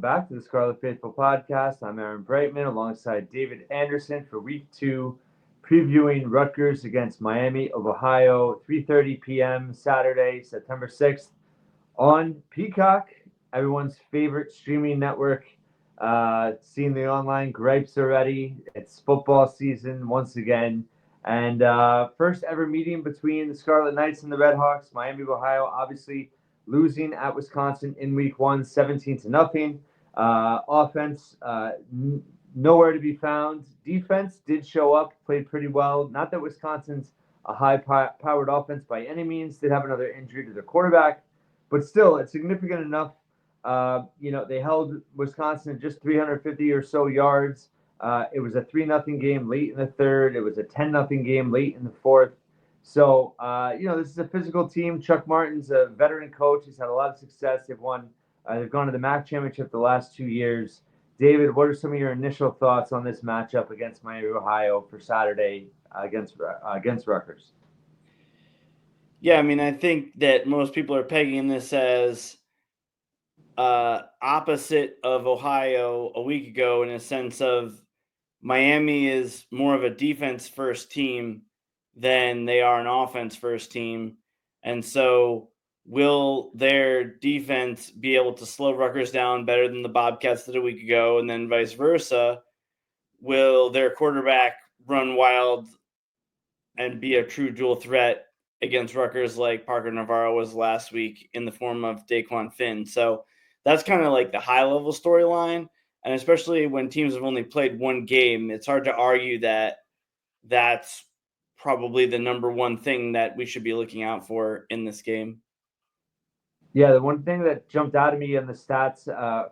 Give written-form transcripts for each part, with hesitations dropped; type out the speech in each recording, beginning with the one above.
back to the Scarlet Faithful podcast. I'm Aaron Brightman alongside David Anderson for week 2, previewing Rutgers against Miami of Ohio, 3:30 p.m. Saturday, September 6th on Peacock, everyone's favorite streaming network. Seen the online gripes already. It's football season once again. And first ever meeting between the Scarlet Knights and the Redhawks. Miami of Ohio obviously losing at Wisconsin in week 1, 17-0. Offense, nowhere to be found. Defense did show up, played pretty well. Not that Wisconsin's a high-powered offense by any means. Did have another injury to their quarterback, but still, it's significant enough. They held Wisconsin just 350 or so yards. It was a 3-0 game late in the third. It was a 10-0 game late in the fourth. So, this is a physical team. Chuck Martin's a veteran coach. He's had a lot of success. They've won. They've gone to the MAC championship the last 2 years. David, what are some of your initial thoughts on this matchup against Miami of Ohio for Saturday against Rutgers? Yeah, I mean, I think that most people are pegging this as opposite of Ohio a week ago in a sense of Miami is more of a defense-first team than they are an offense-first team. And so will their defense be able to slow Rutgers down better than the Bobcats did a week ago? And then vice versa, will their quarterback run wild and be a true dual threat against Rutgers like Parker Navarro was last week in the form of Dequan Finn? So that's kind of like the high-level storyline. And especially when teams have only played one game, it's hard to argue that that's probably the number one thing that we should be looking out for in this game. Yeah, the one thing that jumped out at me in the stats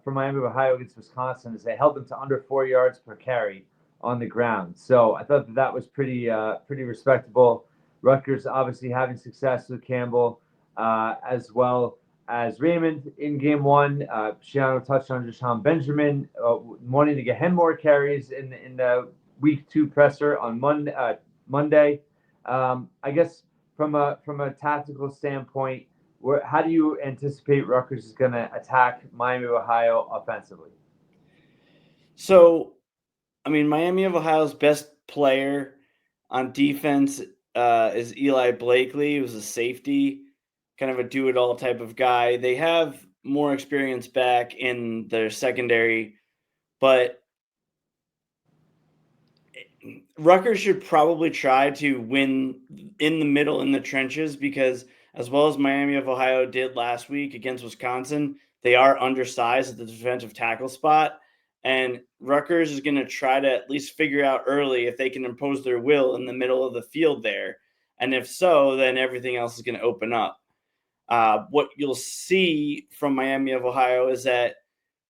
for Miami of Ohio against Wisconsin is they held them to under 4 yards per carry on the ground. So I thought that was pretty respectable. Rutgers obviously having success with Campbell as well as Raymond in game 1. Shiano touched on Jashawn Benjamin wanting to get him more carries in the week 2 presser on Monday. I guess from a tactical standpoint, how do you anticipate Rutgers is going to attack Miami of Ohio offensively? So, I mean, Miami of Ohio's best player on defense is Eli Blakely, who's a safety, kind of a do-it-all type of guy. They have more experience back in their secondary, but Rutgers should probably try to win in the middle in the trenches because as well as Miami of Ohio did last week against Wisconsin, they are undersized at the defensive tackle spot. And Rutgers is going to try to at least figure out early if they can impose their will in the middle of the field there. And if so, then everything else is going to open up. What you'll see from Miami of Ohio is that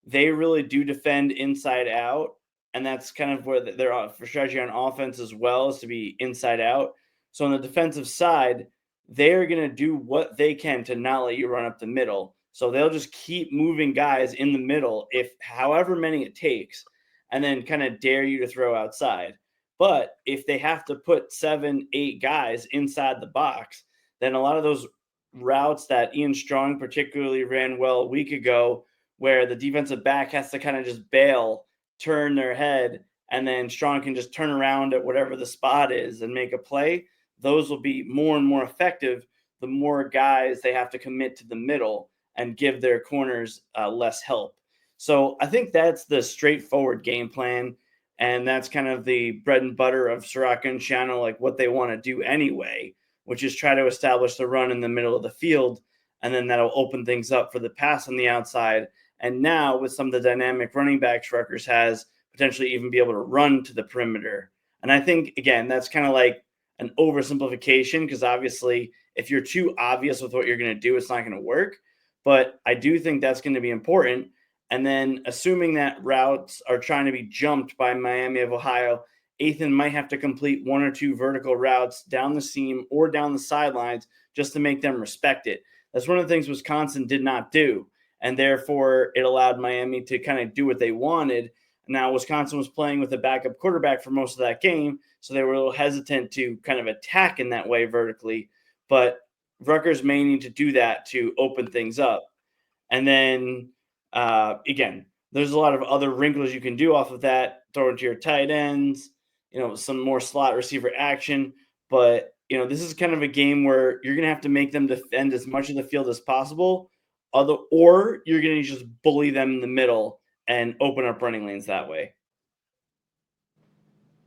they really do defend inside out. And that's kind of where their strategy on offense as well is to be inside out. So on the defensive side, they're going to do what they can to not let you run up the middle. So they'll just keep moving guys in the middle, if however many it takes, and then kind of dare you to throw outside. But if they have to put 7, 8 guys inside the box, then a lot of those routes that Ian Strong particularly ran well a week ago, where the defensive back has to kind of just bail, turn their head, and then Strong can just turn around at whatever the spot is and make a play, those will be more and more effective the more guys they have to commit to the middle and give their corners less help. So I think that's the straightforward game plan, and that's kind of the bread and butter of Soraka and Shiano, like what they want to do anyway, which is try to establish the run in the middle of the field, and then that'll open things up for the pass on the outside. And now with some of the dynamic running backs Rutgers has, potentially even be able to run to the perimeter. And I think, again, that's kind of like an oversimplification because obviously if you're too obvious with what you're going to do, it's not going to work. But I do think that's going to be important. And then assuming that routes are trying to be jumped by Miami of Ohio, Ethan might have to complete 1 or 2 vertical routes down the seam or down the sidelines just to make them respect it. That's one of the things Wisconsin did not do. And therefore, it allowed Miami to kind of do what they wanted. Now, Wisconsin was playing with a backup quarterback for most of that game, so they were a little hesitant to kind of attack in that way vertically. But Rutgers may need to do that to open things up. And then, again, there's a lot of other wrinkles you can do off of that. Throw it to your tight ends, some more slot receiver action. But, this is kind of a game where you're going to have to make them defend as much of the field as possible, or you're going to just bully them in the middle and open up running lanes that way.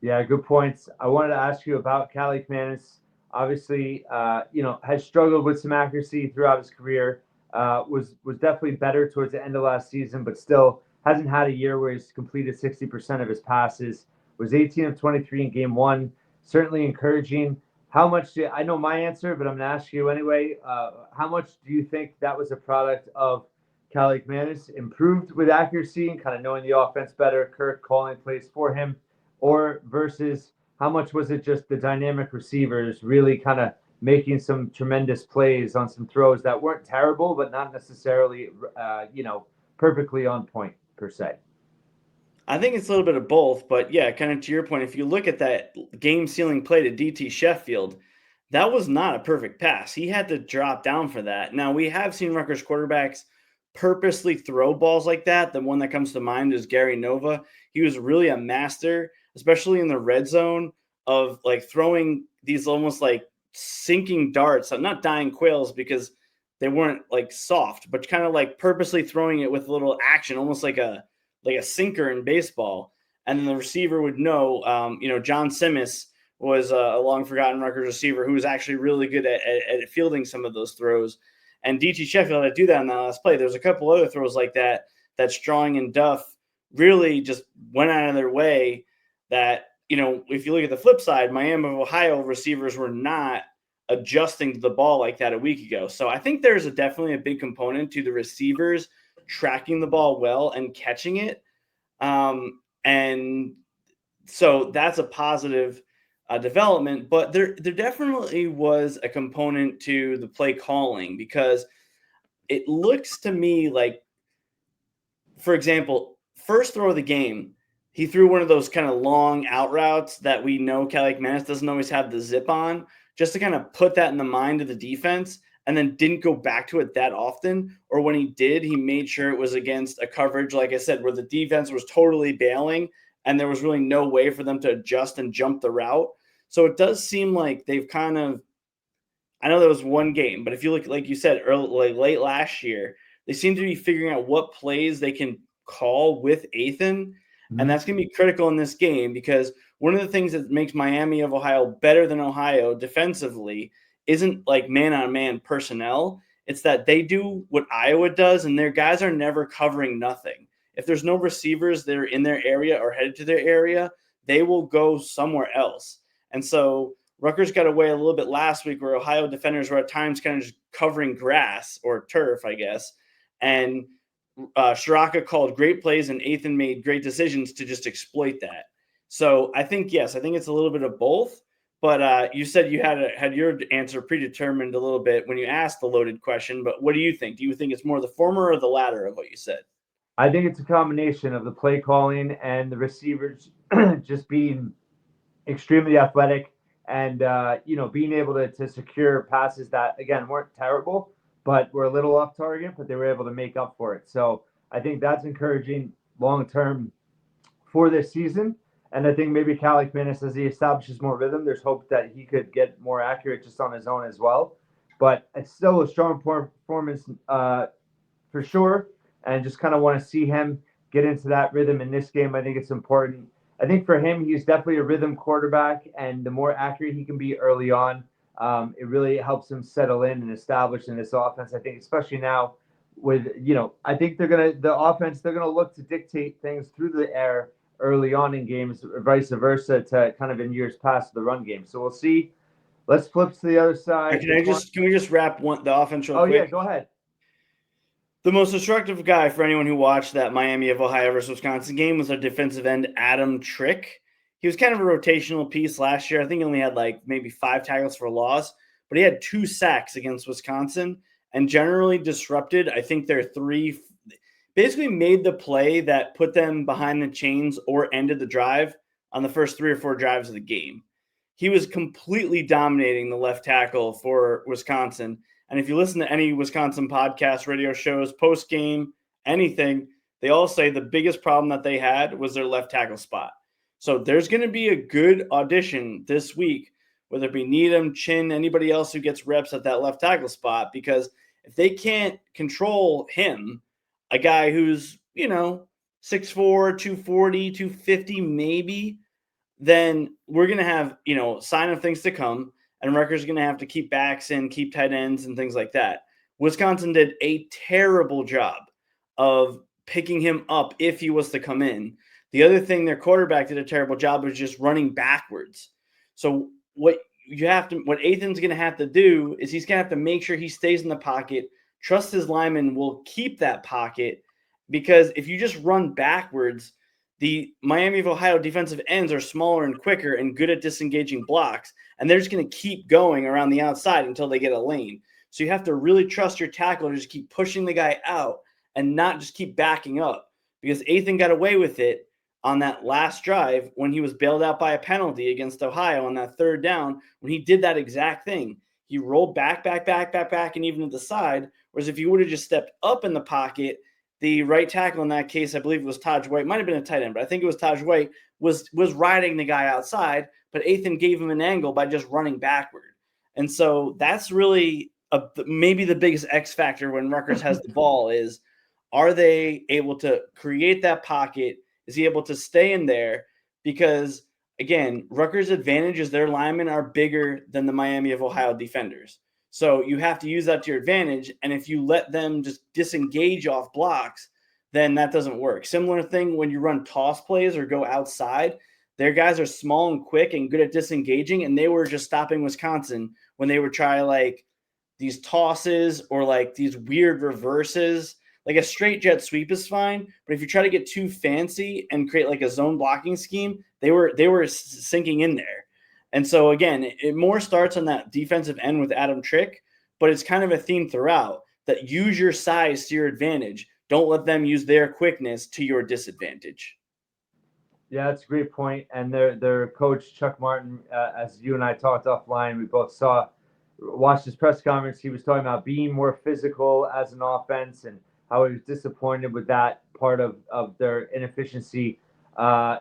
Yeah, good points. I wanted to ask you about Cali Manis. Obviously, has struggled with some accuracy throughout his career. Was definitely better towards the end of last season, but still hasn't had a year where he's completed 60% of his passes. Was 18 of 23 in game one. Certainly encouraging. How much I know my answer, but I'm going to ask you anyway. How much do you think that was a product of Cali Manis improved with accuracy and kind of knowing the offense better, Kirk calling plays for him? Or versus how much was it just the dynamic receivers really kind of making some tremendous plays on some throws that weren't terrible, but not necessarily, perfectly on point per se? I think it's a little bit of both, but yeah, kind of to your point, if you look at that game-sealing play to DT Sheffield, that was not a perfect pass. He had to drop down for that. Now, we have seen Rutgers quarterbacks purposely throw balls like that. The one that comes to mind is Gary Nova. He was really a master, especially in the red zone, of like throwing these almost like sinking darts, not dying quails because they weren't like soft, but kind of like purposely throwing it with a little action, almost like a sinker in baseball. And then the receiver would know, John Simmis was a long forgotten Rutgers receiver who was actually really good at fielding some of those throws. And DT Sheffield had to do that in that last play. There's a couple other throws like that Strong and Duff really just went out of their way that, if you look at the flip side, Miami of Ohio receivers were not adjusting to the ball like that a week ago. So I think there's definitely a big component to the receivers tracking the ball well and catching it. And so that's a positive development, but there definitely was a component to the play calling because it looks to me like, for example, first throw of the game, he threw one of those kind of long out routes that we know Cali Manis doesn't always have the zip on, just to kind of put that in the mind of the defense, and then didn't go back to it that often. Or when he did, he made sure it was against a coverage, like I said, where the defense was totally bailing and there was really no way for them to adjust and jump the route. So it does seem like they've kind of, I know there was one game, but if you look, like you said, late last year, they seem to be figuring out what plays they can call with Ethan. Mm-hmm. And that's going to be critical in this game because one of the things that makes Miami of Ohio better than Ohio defensively isn't like man-on-man personnel. It's that they do what Iowa does, and their guys are never covering nothing. If there's no receivers that are in their area or headed to their area, they will go somewhere else. And so Rutgers got away a little bit last week where Ohio defenders were at times kind of just covering grass or turf, I guess. And Shiraka called great plays and Ethan made great decisions to just exploit that. So I think it's a little bit of both. But you said you had your answer predetermined a little bit when you asked the loaded question. But what do you think? Do you think it's more the former or the latter of what you said? I think it's a combination of the play calling and the receivers just being extremely athletic and, being able to secure passes that, again, weren't terrible, but were a little off target, but they were able to make up for it. So I think that's encouraging long-term for this season. And I think maybe Cali Manis, as he establishes more rhythm, there's hope that he could get more accurate just on his own as well. But it's still a strong performance for sure. And just kind of want to see him get into that rhythm in this game. I think it's important. I think for him, he's definitely a rhythm quarterback. And the more accurate he can be early on, it really helps him settle in and establish in this offense. I think especially now with, I think they're going to look to dictate things through the air early on in games, vice versa to kind of in years past the run game. So we'll see. Let's flip to the other side. Can we just wrap the offense real quick? Oh, yeah, go ahead. The most destructive guy for anyone who watched that Miami of Ohio versus Wisconsin game was our defensive end, Adam Trick. He was kind of a rotational piece last year. I think he only had like maybe 5 tackles for a loss, but he had 2 sacks against Wisconsin and generally disrupted, I think their 3 – basically made the play that put them behind the chains or ended the drive on the first 3 or 4 drives of the game. He was completely dominating the left tackle for Wisconsin. And if you listen to any Wisconsin podcast, radio shows, post-game, anything, they all say the biggest problem that they had was their left tackle spot. So there's going to be a good audition this week, whether it be Needham, Chin, anybody else who gets reps at that left tackle spot, because if they can't control him, a guy who's, 6'4", 240, 250 maybe, then we're going to have, sign of things to come, and Rutgers going to have to keep backs and keep tight ends and things like that. Wisconsin did a terrible job of picking him up if he was to come in. The other thing their quarterback did a terrible job was just running backwards. So what Athan's going to have to do is he's going to have to make sure he stays in the pocket, trust his lineman will keep that pocket, because if you just run backwards, the Miami of Ohio defensive ends are smaller and quicker and good at disengaging blocks, and they're just going to keep going around the outside until they get a lane. So you have to really trust your tackle to just keep pushing the guy out and not just keep backing up, because Athan got away with it on that last drive when he was bailed out by a penalty against Ohio on that third down. When he did that exact thing, he rolled back, and even to the side. Whereas if he would have just stepped up in the pocket, the right tackle in that case, I believe it was Taj White, might have been a tight end, but I think it was Taj White, was riding the guy outside, but Athan gave him an angle by just running backward. And so that's really maybe the biggest X factor when Rutgers has the ball is, are they able to create that pocket? Is he able to stay in there? Because, again, Rutgers' advantage is their linemen are bigger than the Miami of Ohio defenders. So you have to use that to your advantage. And if you let them just disengage off blocks, then that doesn't work. Similar thing when you run toss plays or go outside. Their guys are small and quick and good at disengaging, and they were just stopping Wisconsin when they would try like these tosses or like these weird reverses. Like a straight jet sweep is fine, but if you try to get too fancy and create like a zone blocking scheme, they were sinking in there. And so, again, it more starts on that defensive end with Adam Trick, but it's kind of a theme throughout that use your size to your advantage. Don't let them use their quickness to your disadvantage. Yeah, that's a great point. And their coach, Chuck Martin, as you and I talked offline, we both watched his press conference. He was talking about being more physical as an offense and how he was disappointed with that part of their inefficiency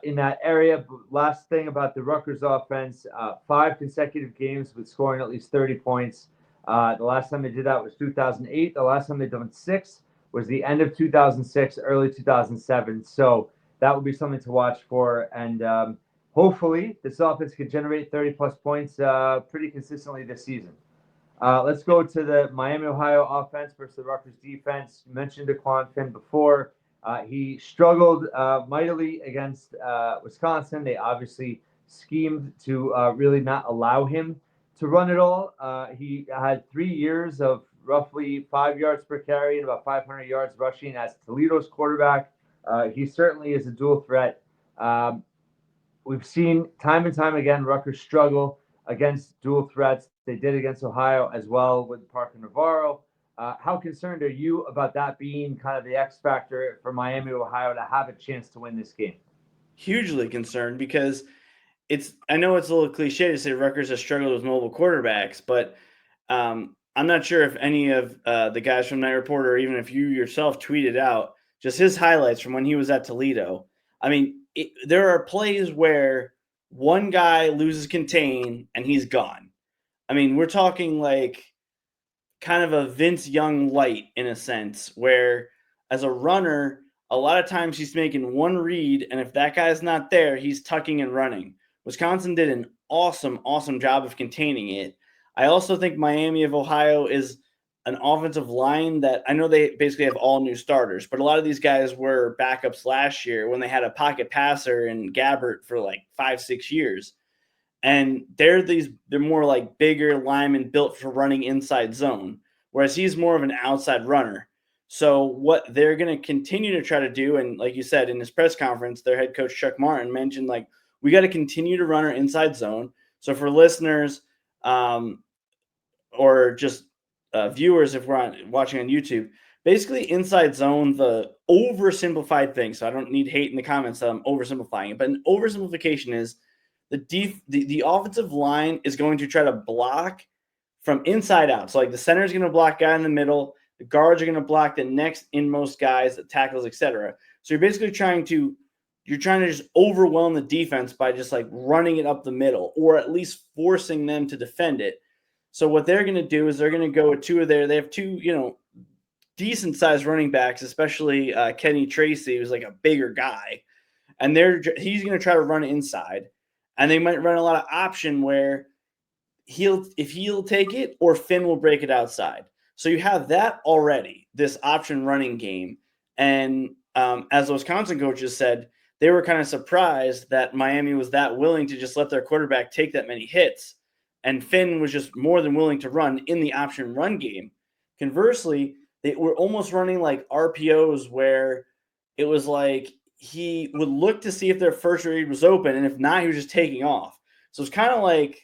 in that area. But last thing about the Rutgers offense, 5 consecutive games with scoring at least 30 points. The last time they did that was 2008. The last time they done 6 was the end of 2006, early 2007. So that would be something to watch for. And hopefully this offense could generate 30-plus points pretty consistently this season. Let's go to the Miami, Ohio offense versus the Rutgers defense. You mentioned Dequan Finn before. He struggled mightily against Wisconsin. They obviously schemed to really not allow him to run it all. He had 3 years of roughly 5 yards per carry and about 500 yards rushing as Toledo's quarterback. He certainly is a dual threat. We've seen time and time again Rutgers struggle against dual threats. They did against Ohio as well with Parker Navarro. How concerned are you about that being kind of the X factor for Miami, Ohio to have a chance to win this game? Hugely concerned, because I know it's a little cliche to say Rutgers has struggled with mobile quarterbacks, but I'm not sure if any of the guys from Night Report, or even if you yourself tweeted out just his highlights from when he was at Toledo. I mean, there are plays where one guy loses contain and he's gone. I mean, we're talking like kind of a Vince Young light in a sense, where as a runner, a lot of times he's making one read, and if that guy's not there, he's tucking and running. Wisconsin did an awesome job of containing it. I also think Miami of Ohio is an offensive line that I know they basically have all new starters, but a lot of these guys were backups last year when they had a pocket passer in Gabbert for like 5-6 years. And they're more like bigger linemen built for running inside zone, whereas he's more of an outside runner. So what they're going to continue to try to do, and like you said in his press conference, their head coach Chuck Martin mentioned, like, we got to continue to run our inside zone. So for listeners or just viewers, if we're watching on YouTube, basically inside zone, the oversimplified thing. So I don't need hate in the comments that I'm oversimplifying it, but an oversimplification is the offensive line is going to try to block from inside out. So like the center is going to block guy in the middle. The guards are going to block the next inmost guys, the tackles, etc. So you're basically trying to just overwhelm the defense by just like running it up the middle, or at least forcing them to defend it. So what they're going to do is they're going to go with they have two, decent sized running backs, especially Kenny Tracy, who's like a bigger guy. And he's going to try to run inside. And they might run a lot of option where if he'll take it, or Finn will break it outside. So you have that already, this option running game. And as the Wisconsin coaches said, they were kind of surprised that Miami was that willing to just let their quarterback take that many hits. And Finn was just more than willing to run in the option run game. Conversely, they were almost running like RPOs where it was like he would look to see if their first read was open, and if not, he was just taking off. So it's kind of like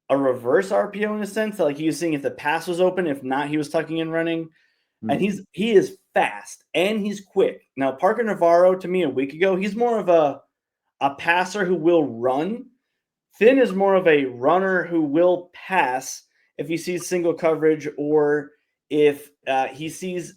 a reverse RPO in a sense that like he was seeing if the pass was open, if not, he was tucking and running. And he is fast and he's quick. Now, Parker Navarro, to me a week ago, he's more of a passer who will run. Finn is more of a runner who will pass if he sees single coverage, or if he sees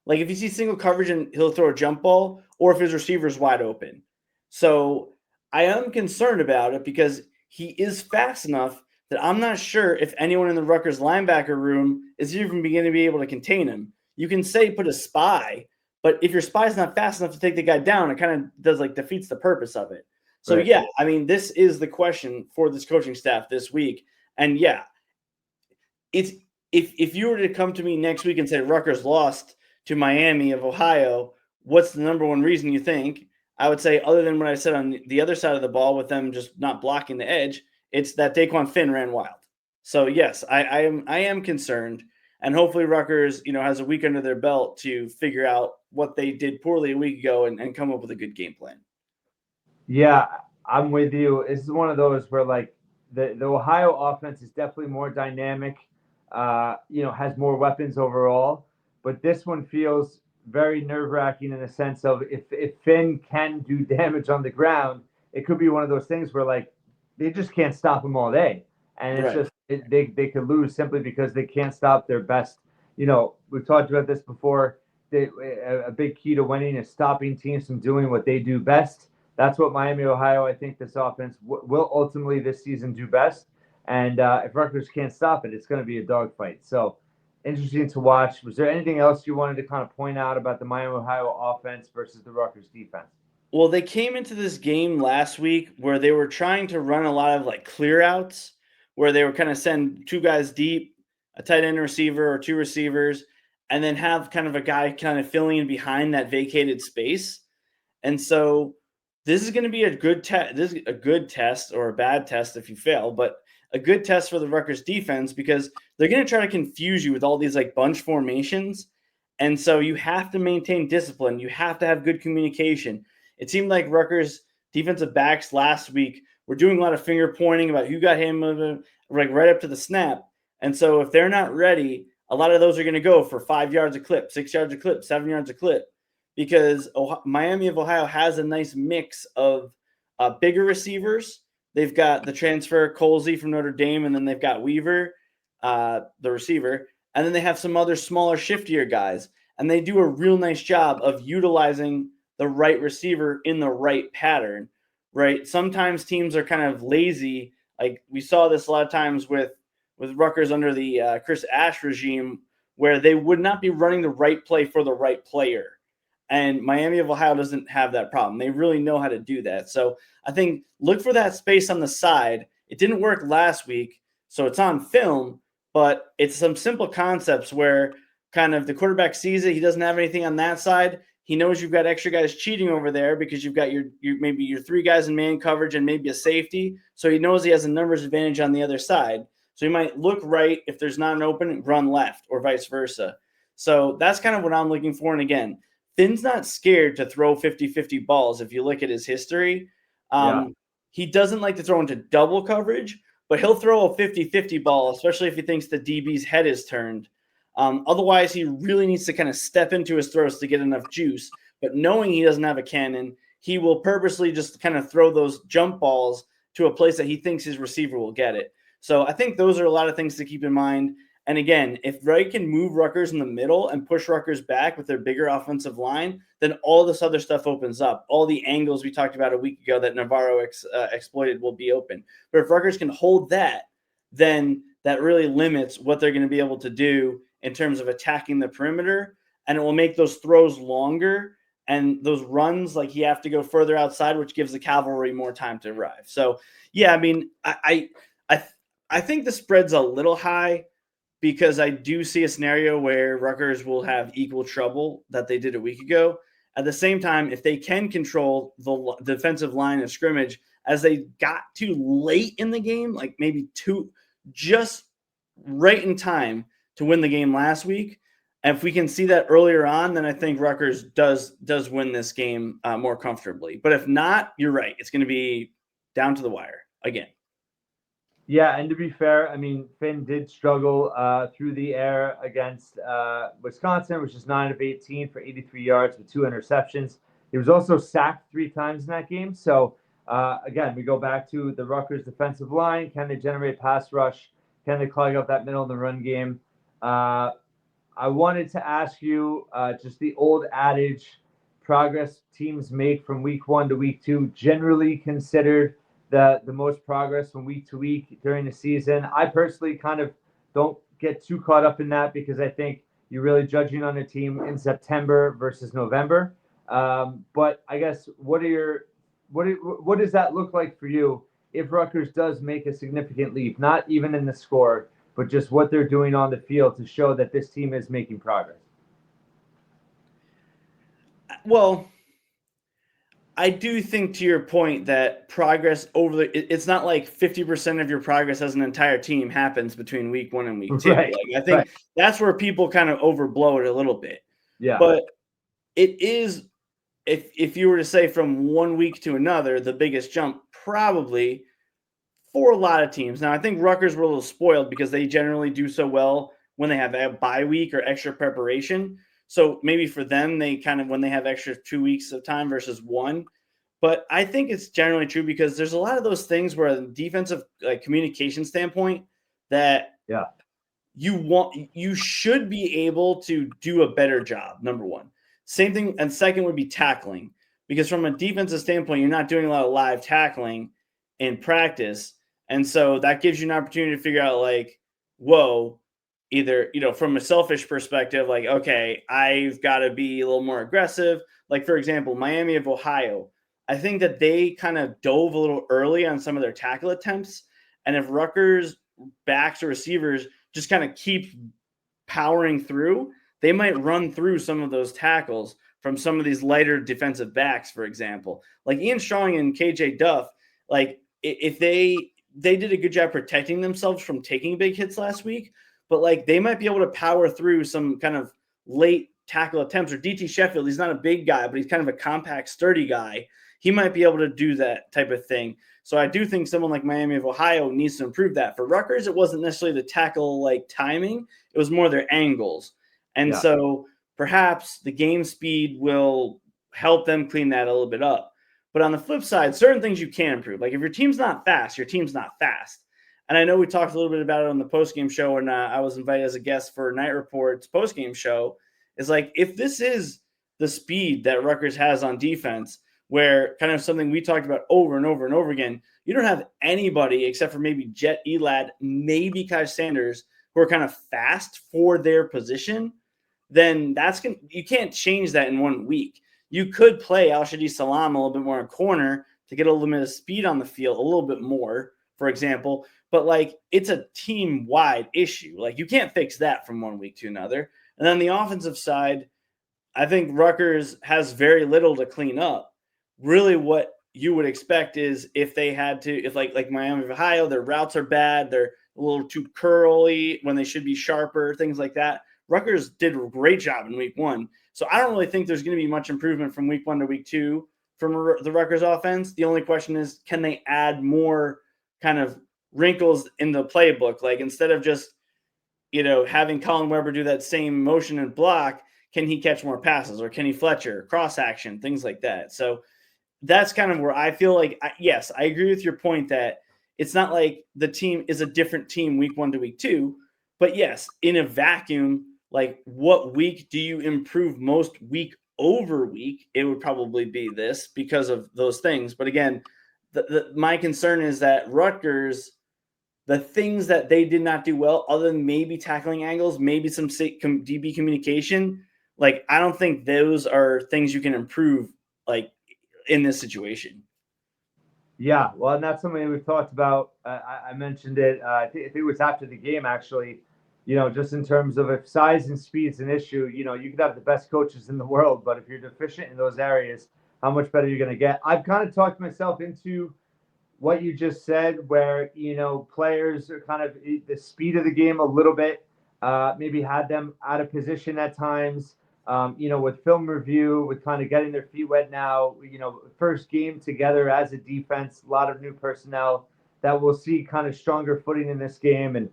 single coverage and he'll throw a jump ball, or if his receiver's wide open. So I am concerned about it because he is fast enough that I'm not sure if anyone in the Rutgers linebacker room is even beginning to be able to contain him. You can say put a spy, but if your spy's not fast enough to take the guy down, it kind of does defeats the purpose of it. So right. Yeah, I mean, this is the question for this coaching staff this week. And yeah, it's if you were to come to me next week and say Rutgers lost to Miami of Ohio, what's the number one reason you think? I would say, other than what I said on the other side of the ball with them just not blocking the edge, it's that Dequan Finn ran wild. So yes, I am concerned, and hopefully Rutgers, has a week under their belt to figure out what they did poorly a week ago and come up with a good game plan. Yeah, I'm with you. This is one of those where the Ohio offense is definitely more dynamic, has more weapons overall, but this one feels very nerve-wracking in the sense of if Finn can do damage on the ground, it could be one of those things where they just can't stop him all day. And it's right. just they could lose simply because they can't stop their best. We've talked about this before. A big key to winning is stopping teams from doing what they do best. That's what Miami, Ohio, I think this offense will ultimately this season do best. And if Rutgers can't stop it, it's going to be a dogfight. So interesting to watch. Was there anything else you wanted to kind of point out about the Miami, Ohio offense versus the Rutgers defense? Well, they came into this game last week where they were trying to run a lot of clear outs, where they were kind of send two guys deep, a tight end receiver or two receivers, and then have kind of a guy kind of filling in behind that vacated space. And so this is going to be a good test. This is a good test, or a bad test if you fail, but a good test for the Rutgers defense, because they're going to try to confuse you with all these bunch formations. And so you have to maintain discipline. You have to have good communication. It seemed like Rutgers defensive backs last week were doing a lot of finger pointing about who got him right up to the snap. And so if they're not ready, a lot of those are going to go for 5 yards a clip, 6 yards a clip, 7 yards a clip, because Miami of Ohio has a nice mix of bigger receivers. They've got the transfer Colsey from Notre Dame, and then they've got Weaver, the receiver, and then they have some other smaller, shiftier guys. And they do a real nice job of utilizing the right receiver in the right pattern, right? Sometimes teams are kind of lazy. Like we saw this a lot of times with Rutgers under the Chris Ash regime, where they would not be running the right play for the right player. And Miami of Ohio doesn't have that problem. They really know how to do that. So I think look for that space on the side. It didn't work last week, so it's on film, but it's some simple concepts where kind of the quarterback sees it. He doesn't have anything on that side. He knows you've got extra guys cheating over there because you've got maybe your three guys in man coverage and maybe a safety. So he knows he has a numbers advantage on the other side. So he might look right if there's not an open, run left, or vice versa. So that's kind of what I'm looking for. And again, Finn's not scared to throw 50-50 balls. If you look at his history, he doesn't like to throw into double coverage, but he'll throw a 50-50 ball, especially if he thinks the DB's head is turned. Otherwise, he really needs to kind of step into his throws to get enough juice. But knowing he doesn't have a cannon, he will purposely just kind of throw those jump balls to a place that he thinks his receiver will get it. So I think those are a lot of things to keep in mind. And again, if Wright can move Rutgers in the middle and push Rutgers back with their bigger offensive line, then all this other stuff opens up. All the angles we talked about a week ago that Navarro exploited will be open. But if Rutgers can hold that, then that really limits what they're going to be able to do in terms of attacking the perimeter, and it will make those throws longer and those runs like you have to go further outside, which gives the cavalry more time to arrive. So, yeah, I mean, I think the spread's a little high because I do see a scenario where Rutgers will have equal trouble that they did a week ago. At the same time, if they can control the defensive line of scrimmage as they got to late in the game, like maybe just right in time to win the game last week, and if we can see that earlier on, then I think Rutgers does win this game more comfortably. But if not, you're right. It's going to be down to the wire again. Yeah, and to be fair, I mean, Finn did struggle through the air against Wisconsin, which is 9 of 18 for 83 yards with 2 interceptions. He was also sacked 3 times in that game. So, again, we go back to the Rutgers defensive line. Can they generate pass rush? Can they clog up that middle of the run game? I wanted to ask you just the old adage, progress teams make from week 1 to week 2, generally considered the most progress from week to week during the season. I personally kind of don't get too caught up in that because I think you're really judging on a team in September versus November. But I guess what does that look like for you if Rutgers does make a significant leap, not even in the score, but just what they're doing on the field to show that this team is making progress? Well, I do think, to your point, that progress it's not like 50% of your progress as an entire team happens between week 1 and week 2. Right, Like, I think that's where people kind of overblow it a little bit. Yeah. But it is, if you were to say from 1 week to another, the biggest jump probably for a lot of teams. Now, I think Rutgers were a little spoiled because they generally do so well when they have a bye week or extra preparation. So maybe for them, they kind of, when they have extra 2 weeks of time versus 1. But I think it's generally true because there's a lot of those things where a defensive communication standpoint that you should be able to do a better job, number one. Same thing, and second would be tackling. Because from a defensive standpoint, you're not doing a lot of live tackling in practice. And so that gives you an opportunity to figure out, like, whoa, either, from a selfish perspective, like, okay, I've got to be a little more aggressive. Like, for example, Miami of Ohio, I think that they kind of dove a little early on some of their tackle attempts. And if Rutgers backs or receivers just kind of keep powering through, they might run through some of those tackles from some of these lighter defensive backs, for example. Like Ian Strong and KJ Duff, like, if they did a good job protecting themselves from taking big hits last week, but like they might be able to power through some kind of late tackle attempts. Or DT Sheffield, he's not a big guy, but he's kind of a compact, sturdy guy. He might be able to do that type of thing. So I do think someone like Miami of Ohio needs to improve that. For Rutgers, it wasn't necessarily the tackle like timing. It was more their angles. And so perhaps the game speed will help them clean that a little bit up. But on the flip side, certain things you can improve. Like if your team's not fast, your team's not fast. And I know we talked a little bit about it on the postgame show, and I was invited as a guest for Night Report's postgame show. Is like, if this is the speed that Rutgers has on defense, where kind of something we talked about over and over and over again, you don't have anybody except for maybe Jet Elad, maybe Kai Sanders, who are kind of fast for their position, then you can't change that in 1 week. You could play Al-Shadi Salam a little bit more in corner to get a little bit of speed on the field, a little bit more, for example. But, like, it's a team-wide issue. Like, you can't fix that from 1 week to another. And then the offensive side, I think Rutgers has very little to clean up. Really what you would expect is if they had to, if like Miami of Ohio, their routes are bad, they're a little too curly when they should be sharper, things like that. Rutgers did a great job in week 1. So I don't really think there's going to be much improvement from week 1 to week 2 from the Rutgers offense. The only question is, can they add more kind of wrinkles in the playbook? Like, instead of just, having Colin Weber do that same motion and block, can he catch more passes, or Kenny Fletcher, cross action, things like that. So that's kind of where I feel like, yes, I agree with your point that it's not like the team is a different team week 1 to week 2, But yes, in a vacuum, like what week do you improve most week over week? It would probably be this because of those things. But again, my concern is that Rutgers, the things that they did not do well, other than maybe tackling angles, maybe some DB communication, like I don't think those are things you can improve like in this situation. Yeah, well, and that's something we've talked about. I mentioned it. I think it was after the game, actually. Just in terms of if size and speed is an issue, you could have the best coaches in the world, but if you're deficient in those areas, how much better you're going to get. I've kind of talked myself into what you just said, where players are kind of the speed of the game a little bit, maybe had them out of position at times. With film review, with kind of getting their feet wet now, first game together as a defense, a lot of new personnel that we'll see kind of stronger footing in this game, and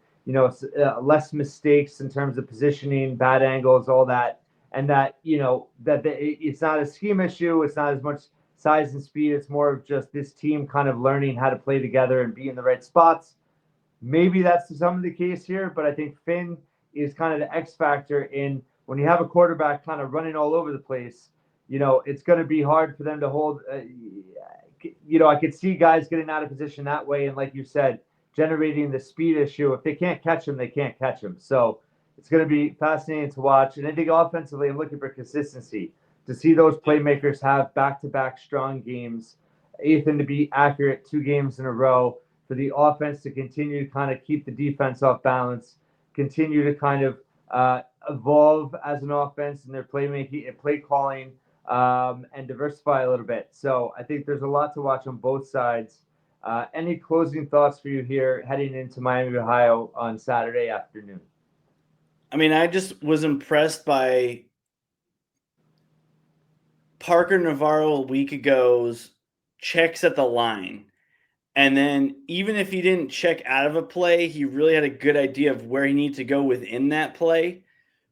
less mistakes in terms of positioning, bad angles, all that, and that it's not a scheme issue, it's not as much size and speed. It's more of just this team kind of learning how to play together and be in the right spots. Maybe that's some of the case here, but I think Finn is kind of the X factor in when you have a quarterback kind of running all over the place. It's going to be hard for them to hold. I could see guys getting out of position that way, and like you said, generating the speed issue. If they can't catch him, they can't catch him. So it's going to be fascinating to watch. And I think offensively, I'm looking for consistency to see those playmakers have back-to-back strong games, Ethan to be accurate 2 games in a row, for the offense to continue to kind of keep the defense off balance, continue to kind of evolve as an offense in their playmaking and play calling, and diversify a little bit. So I think there's a lot to watch on both sides. Any closing thoughts for you here heading into Miami, Ohio on Saturday afternoon? I mean, I just was impressed by Parker Navarro a week ago's checks at the line. And then even if he didn't check out of a play, he really had a good idea of where he needed to go within that play.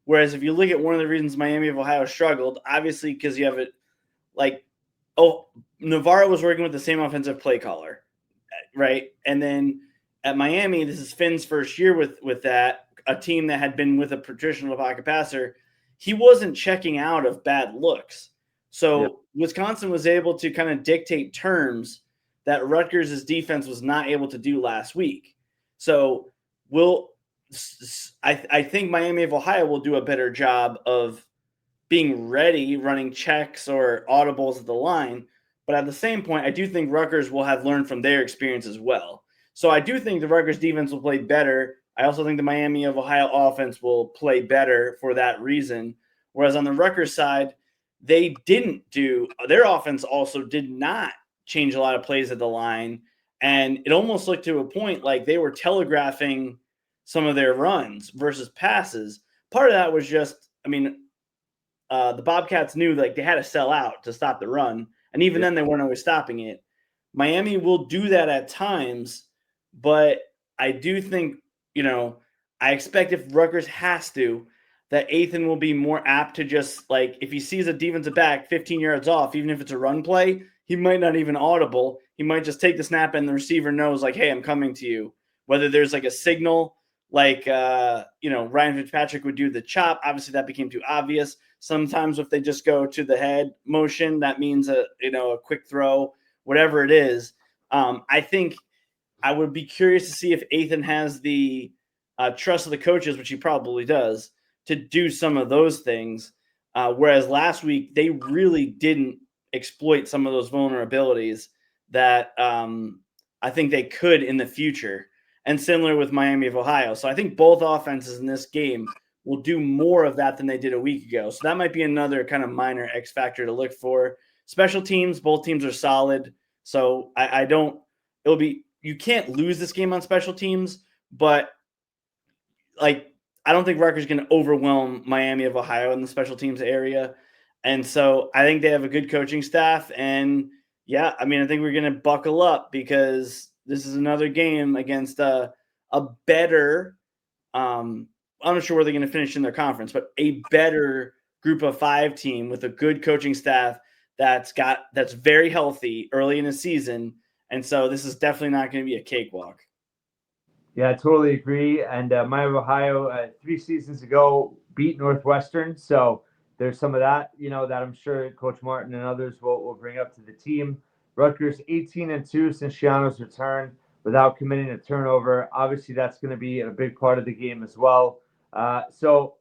Whereas if you look at one of the reasons Miami of Ohio struggled, obviously because you have it like, Navarro was working with the same offensive play caller, right? And then at Miami, this is Finn's first year with that, a team that had been with a traditional pocket passer. He wasn't checking out of bad looks. So Wisconsin was able to kind of dictate terms that Rutgers' defense was not able to do last week. So I think Miami of Ohio will do a better job of being ready, running checks or audibles at the line. But at the same point, I do think Rutgers will have learned from their experience as well. So I do think the Rutgers defense will play better. I also think the Miami of Ohio offense will play better for that reason. Whereas on the Rutgers side, they didn't do – their offense also did not change a lot of plays at the line. And it almost looked to a point like they were telegraphing some of their runs versus passes. Part of that was just – the Bobcats knew like they had to sell out to stop the run. And even then they weren't always stopping it. Miami will do that at times, but I do think, I expect if Rutgers has to, that Ethan will be more apt to just like, if he sees a defensive back 15 yards off, even if it's a run play, he might not even audible. He might just take the snap and the receiver knows like, hey, I'm coming to you. Whether there's like a signal, like, Ryan Fitzpatrick would do the chop. Obviously that became too obvious. Sometimes if they just go to the head motion, that means a quick throw, whatever it is. I think I would be curious to see if Ethan has the trust of the coaches, which he probably does, to do some of those things. Whereas last week, they really didn't exploit some of those vulnerabilities that I think they could in the future. And similar with Miami of Ohio. So I think both offenses in this game will do more of that than they did a week ago. So that might be another kind of minor X factor to look for. Special teams, both teams are solid. So you can't lose this game on special teams, but I don't think Rutgers is going to overwhelm Miami of Ohio in the special teams area. And so I think they have a good coaching staff. And I think we're going to buckle up because this is another game against a better, I'm not sure where they're going to finish in their conference, but a better group of 5 team with a good coaching staff that's very healthy early in the season. And so this is definitely not going to be a cakewalk. Yeah, I totally agree. And Miami of Ohio 3 seasons ago beat Northwestern, so there's some of that, that I'm sure Coach Martin and others will bring up to the team. Rutgers 18-2 since Shiano's return without committing a turnover. Obviously, that's going to be a big part of the game as well. So,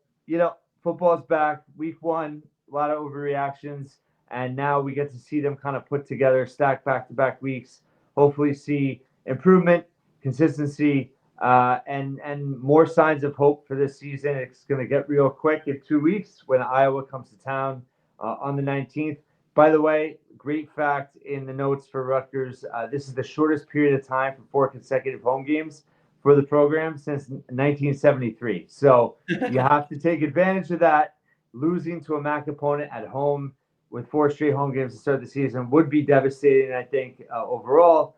football's back. Week 1, a lot of overreactions, and now we get to see them kind of put together, stack back-to-back weeks. Hopefully, see improvement, consistency, and more signs of hope for this season. It's going to get real quick in 2 weeks when Iowa comes to town on the 19th. By the way, great fact in the notes for Rutgers: this is the shortest period of time for 4 consecutive home games for the program since 1973. So you have to take advantage of that. Losing to a MAC opponent at home with 4 straight home games to start the season would be devastating, I think, overall.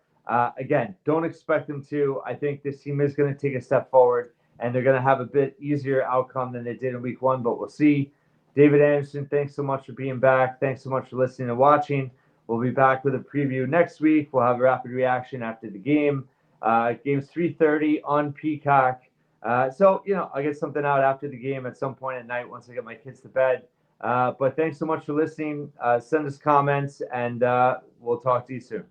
Again, don't expect them to. I think this team is going to take a step forward, and they're going to have a bit easier outcome than they did in week 1, but we'll see. David Anderson, thanks so much for being back. Thanks so much for listening and watching. We'll be back with a preview next week. We'll have a rapid reaction after the game. Game's 3:30 on Peacock. So, I'll get something out after the game at some point at night once I get my kids to bed. But thanks so much for listening. Send us comments, and we'll talk to you soon.